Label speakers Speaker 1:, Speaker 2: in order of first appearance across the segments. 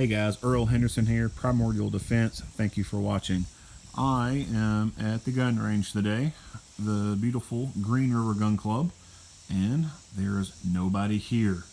Speaker 1: Hey guys, Earl Henderson here, Primordial Defense. Thank you for watching. I am at the gun range today, the beautiful Green River Gun Club, and there's nobody here.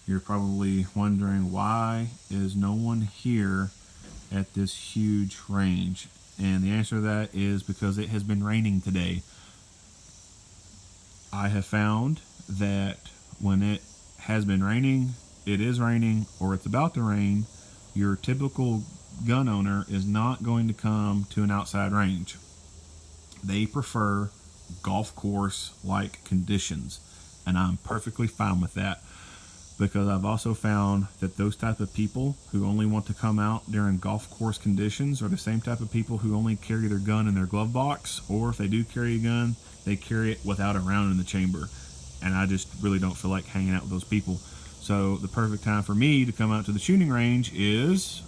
Speaker 1: You're probably wondering, why is no one here at this huge range? And the answer to that is because it has been raining today. I have found that when it has been raining, it is raining, or it's about to rain, your typical gun owner is not going to come to an outside range. They prefer golf course like conditions, and I'm perfectly fine with that, because I've also found that those type of people who only want to come out during golf course conditions are the same type of people who only carry their gun in their glove box, or if they do carry a gun, they carry it without a round in the chamber. And I just really don't feel like hanging out with those people. So the perfect time for me to come out to the shooting range is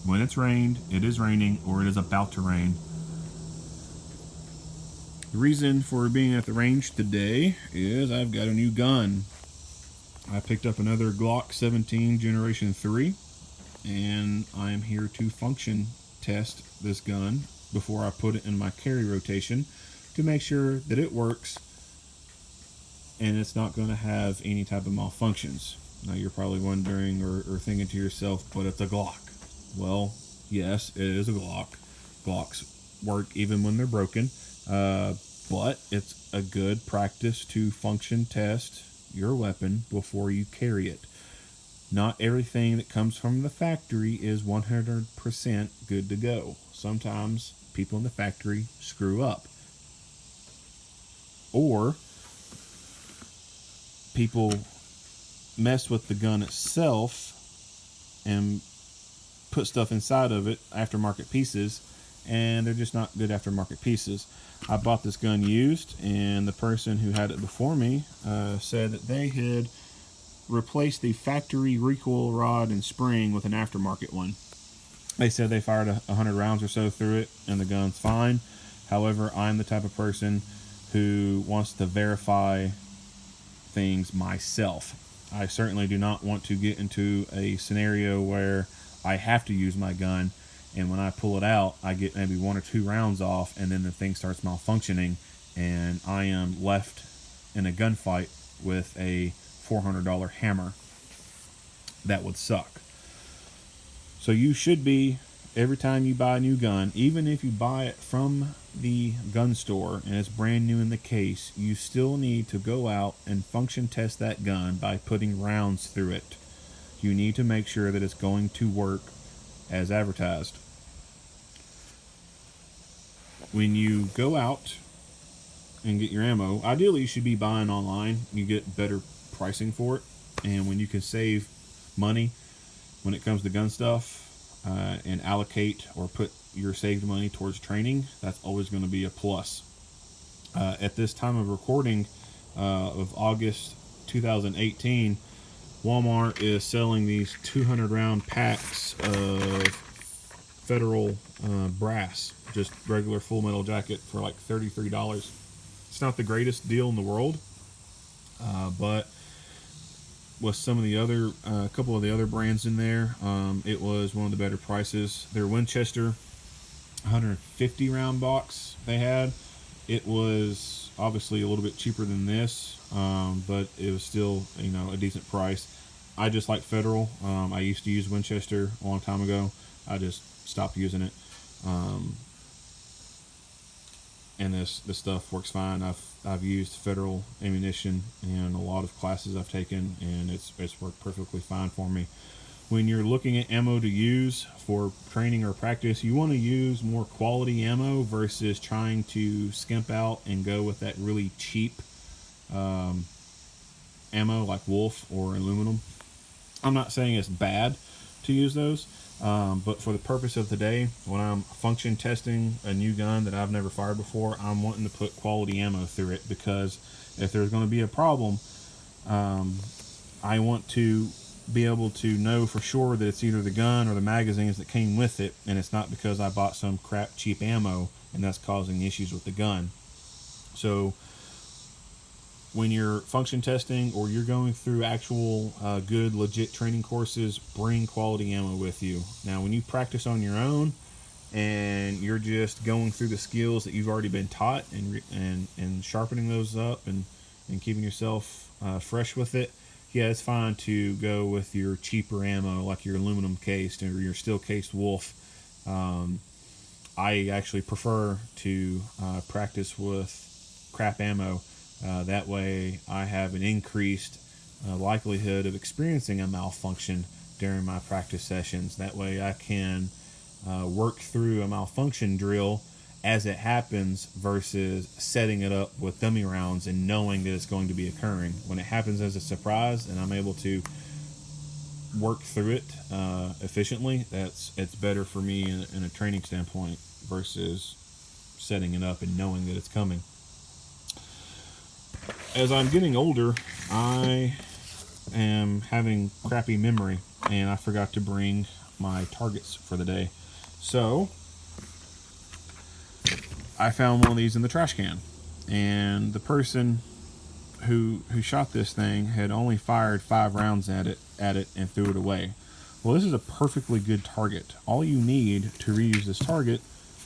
Speaker 1: when it's rained, it is raining, or it is about to rain. The reason for being at the range today is I've got a new gun. I picked up another Glock 17 Generation 3, and I am here to function test this gun before I put it in my carry rotation to make sure that it works and it's not going to have any type of malfunctions. Now you're probably wondering or thinking to yourself, but it's a Glock. Well, yes, it is a Glock. Glocks work even when they're broken, but it's a good practice to function test your weapon before you carry it. Not everything that comes from the factory is 100% good to go. Sometimes people in the factory screw up, or people mess with the gun itself and put stuff inside of it, aftermarket pieces, and they're just not good aftermarket pieces. I bought this gun used, and the person who had it before me said that they had replaced the factory recoil rod and spring with an aftermarket one. They said they fired 100 rounds or so through it, and the gun's fine. However, I'm the type of person who wants to verify things myself. I certainly do not want to get into a scenario where I have to use my gun, and when I pull it out, I get maybe 1 or 2 rounds off, and then the thing starts malfunctioning, and I am left in a gunfight with a $400 hammer. That would suck. So you should be, every time you buy a new gun, even if you buy it from the gun store and it's brand new in the case, you still need to go out and function test that gun by putting rounds through it. You need to make sure that it's going to work as advertised. When you go out and get your ammo, ideally you should be buying online. You get better pricing for it, and when you can save money when it comes to gun stuff, and allocate or put your saved money towards training, that's always going to be a plus. At this time of recording of August 2018, Walmart is selling these 200 round packs of Federal brass, just regular full metal jacket, for like $33. It's not the greatest deal in the world, but with some of the other, a couple of the other brands in there, it was one of the better prices. Their Winchester 150 round box they had, it was obviously a little bit cheaper than this, but it was still, you know, a decent price. I just like Federal. I used to use Winchester a long time ago. I just stopped using it, and this stuff works fine. I've used Federal ammunition in a lot of classes I've taken, and it's worked perfectly fine for me. When you're looking at ammo to use for training or practice, you want to use more quality ammo versus trying to skimp out and go with that really cheap ammo like Wolf or aluminum. I'm not saying it's bad to use those, but for the purpose of today, when I'm function testing a new gun that I've never fired before, I'm wanting to put quality ammo through it, because if there's going to be a problem, I want to be able to know for sure that it's either the gun or the magazines that came with it, and it's not because I bought some crap cheap ammo and that's causing issues with the gun. So when you're function testing or you're going through actual good legit training courses, bring quality ammo with you. Now when you practice on your own and you're just going through the skills that you've already been taught and sharpening those up and keeping yourself fresh with it, yeah, it's fine to go with your cheaper ammo like your aluminum cased or your steel cased Wolf. I actually prefer to practice with crap ammo. That way I have an increased likelihood of experiencing a malfunction during my practice sessions. That way I can work through a malfunction drill as it happens versus setting it up with dummy rounds and knowing that it's going to be occurring. When it happens as a surprise and I'm able to work through it efficiently, it's better for me in a training standpoint versus setting it up and knowing that it's coming. As I'm getting older, I am having crappy memory, and I forgot to bring my targets for the day. So I found one of these in the trash can, and the person who shot this thing had only fired 5 rounds at it and threw it away. Well, this is a perfectly good target. All you need to reuse this target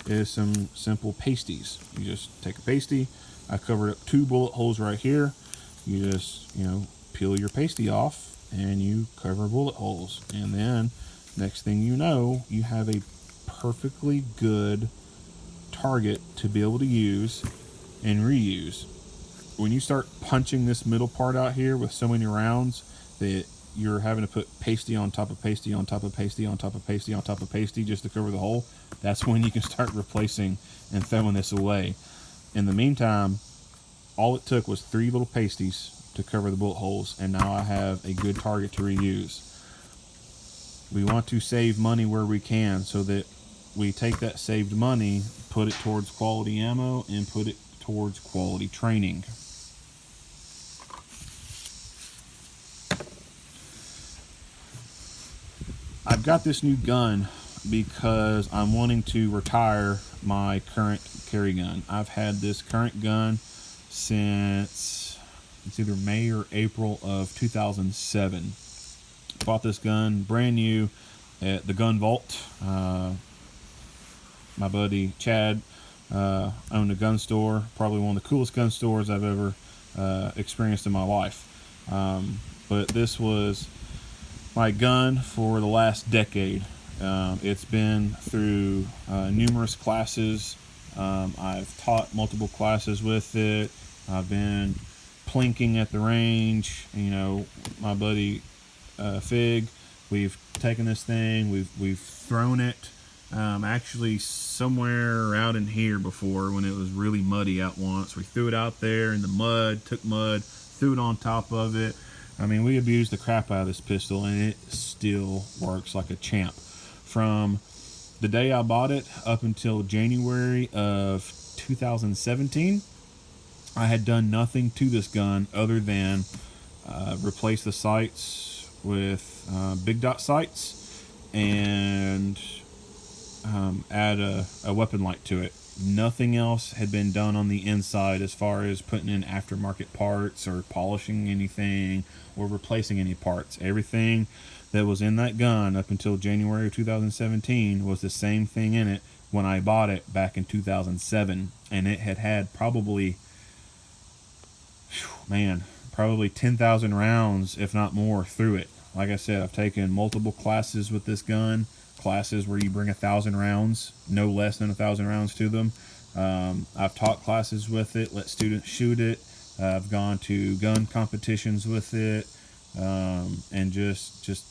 Speaker 1: is some simple pasties. You just take a pasty. I covered up 2 bullet holes right here. You just, peel your pasty off and you cover bullet holes. And then next thing you know, you have a perfectly good target to be able to use and reuse. When you start punching this middle part out here with so many rounds that you're having to put pasty on top of pasty on top of pasty on top of pasty on top of pasty just to cover the hole, that's when you can start replacing and throwing this away. In the meantime, all it took was 3 little pasties to cover the bullet holes, and now I have a good target to reuse. We want to save money where we can so that we take that saved money, put it towards quality ammo, and put it towards quality training. I've got this new gun because I'm wanting to retire my current carry gun. I've had this current gun since it's either May or April of 2007. Bought this gun brand new at the Gun Vault. My buddy Chad owned a gun store, probably one of the coolest gun stores I've ever experienced in my life. But this was my gun for the last decade. It's been through numerous classes. I've taught multiple classes with it. I've been plinking at the range. My buddy Fig, we've taken this thing, we've thrown it actually somewhere out in here before when it was really muddy out once. We threw it out there in the mud, took mud, threw it on top of it. I mean, we abused the crap out of this pistol, and it still works like a champ. From the day I bought it up until January of 2017, I had done nothing to this gun other than replace the sights with big dot sights and add a weapon light to it. Nothing else had been done on the inside as far as putting in aftermarket parts or polishing anything or replacing any parts. Everything that was in that gun up until January of 2017 was the same thing in it when I bought it back in 2007. And it had probably 10,000 rounds, if not more, through it. Like I said, I've taken multiple classes with this gun. Classes where you bring 1,000 rounds, no less than 1,000 rounds to them. I've taught classes with it, let students shoot it. I've gone to gun competitions with it, and just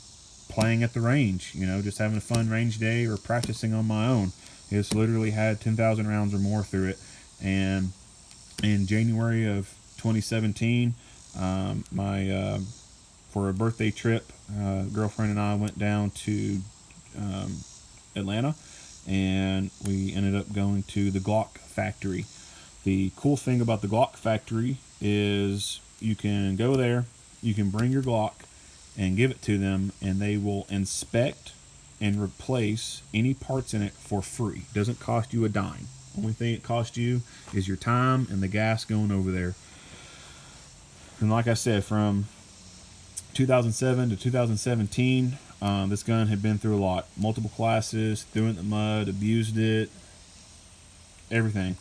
Speaker 1: playing at the range, just having a fun range day or practicing on my own. It's literally had 10,000 rounds or more through it. And in January of 2017, for a birthday trip, girlfriend and I went down to Atlanta, and we ended up going to the Glock factory. The cool thing about the Glock factory is you can go there, you can bring your Glock and give it to them, and they will inspect and replace any parts in it for free. It doesn't cost you a dime. Only thing it costs you is your time and the gas going over there. And like I said, from 2007 to 2017, this gun had been through a lot. Multiple classes, threw it in the mud, abused it, everything.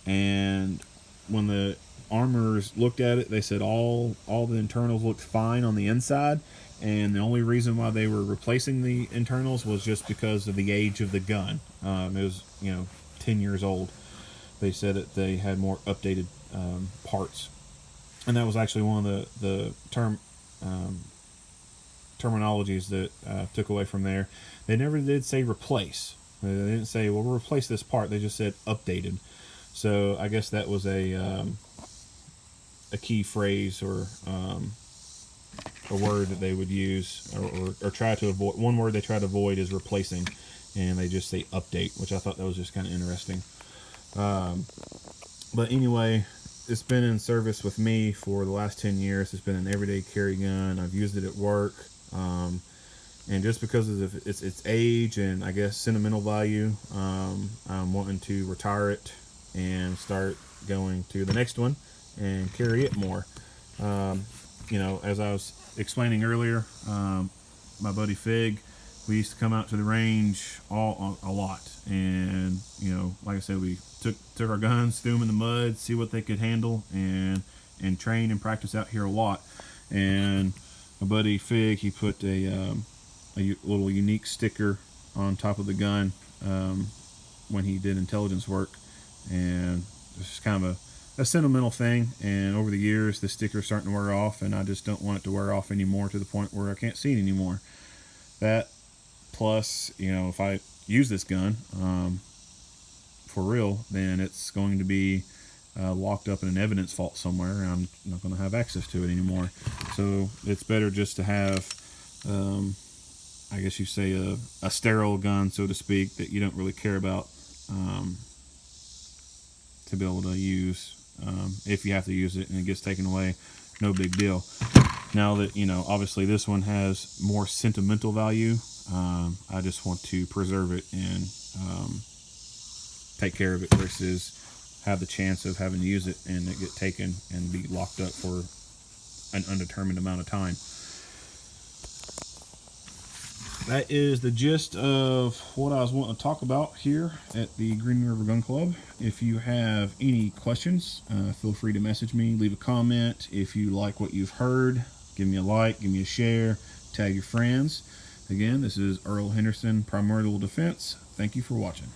Speaker 1: And when the armorers looked at it, they said all the internals looked fine on the inside, and the only reason why they were replacing the internals was just because of the age of the gun. It was 10 years old. They said that they had more updated parts, and that was actually one of the terminologies that took away from there. They never did say replace. They didn't say, well, we'll replace this part. They just said updated. So I guess that was a key phrase or a word that they would use or try to avoid. One word they try to avoid is replacing, and they just say update, which I thought that was just kind of interesting. But anyway, it's been in service with me for the last 10 years. It's been an everyday carry gun. I've used it at work. And just because of its age and I guess sentimental value, I'm wanting to retire it and start going to the next one and carry it more. As I was explaining earlier, my buddy Fig, we used to come out to the range a lot, and like I said, we took our guns, threw them in the mud, see what they could handle, and train and practice out here a lot. And my buddy Fig, he put a little unique sticker on top of the gun when he did intelligence work, and it's just kind of a sentimental thing. And over the years, the sticker's starting to wear off, and I just don't want it to wear off anymore to the point where I can't see it anymore. That plus, if I use this gun for real, then it's going to be locked up in an evidence vault somewhere, and I'm not going to have access to it anymore. So it's better just to have I guess you say a sterile gun, so to speak, that you don't really care about to be able to use. If you have to use it and it gets taken away, no big deal. Now that obviously this one has more sentimental value, I just want to preserve it and take care of it versus have the chance of having to use it and it get taken and be locked up for an undetermined amount of time. That is the gist of what I was wanting to talk about here at the Green River Gun Club. If you have any questions, feel free to message me, leave a comment. If you like what you've heard, give me a like, give me a share, tag your friends. Again, this is Earl Henderson, Primordial Defense. Thank you for watching.